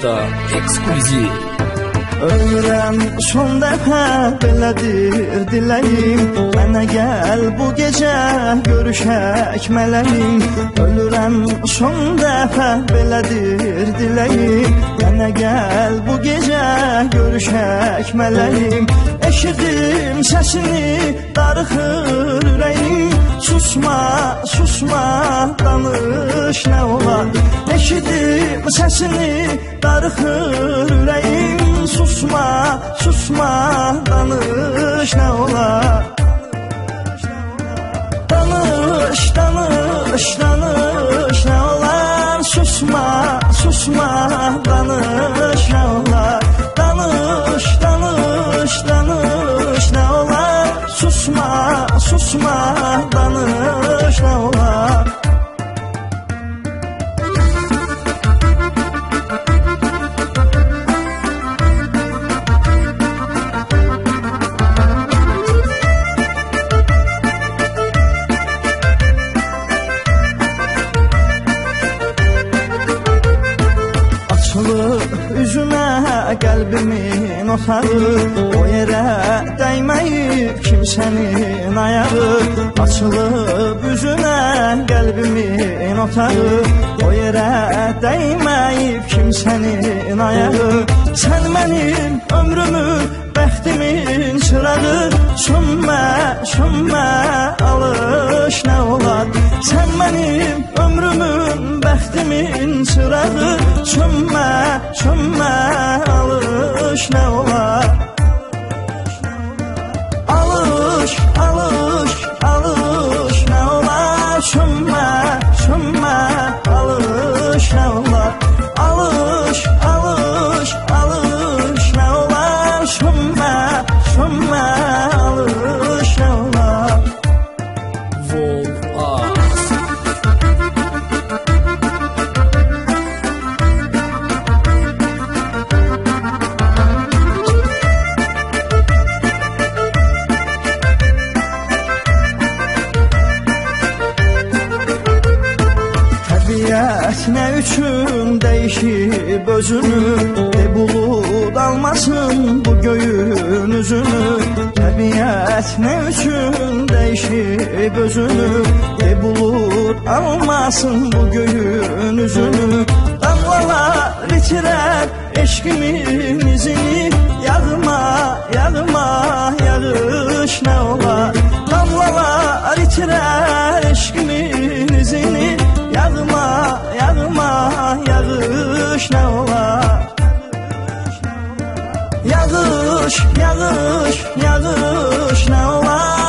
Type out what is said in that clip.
hafta ekskluziv. Ölürəm son dəfə belədir diləyim, mənə gəl bu gecə görüşək mələyim. Ölürəm son dəfə belədir diləyim, mənə gəl bu gecə görüşək mələyim. Eşidim səsini darıxır ürəyim, susma, susma, danış nə olar. Eşidim səsini darıxır ürəyim, susma, susma, danış nə olar. Danış, danış, danış nə olar. Susma, susma, danış nə olar. Danış, danış, danış nə olar. Susma, susma, danış nə olar. Üzünə qəlbimin otağı, o yerə dəyməyib kimsənin ayağı. Açılıb üzünə qəlbimin otağı, o yerə dəyməyib kimsənin ayağı. Sən mənim ömrümün, bəxtimin çırağı, sönmə, sönmə, alış nə olar. Sən mənim ömrümün, bəxtimin çırağı, sönmə, sönmə, alış nə olar. Alış, alış, alış nə olar. Sönmə, sönmə, alış nə olar. Alış, alış, alış nə olar. Sönmə, sönmə, alış nə olar. Təbiət nə üçün dəyişib özünü, de bulud almasın bu göyün üzünü. Təbiət nə üçün dəyişib özünü, de bulud almasın bu göyün üzünü. Damlalar itirər eşqimin izini, yağma, yağma, yağış nə olar. Damlalar itirər eşqimin izini, yağma, yağma, yağış nə olar. Yağış, yağış, yağış nə olar.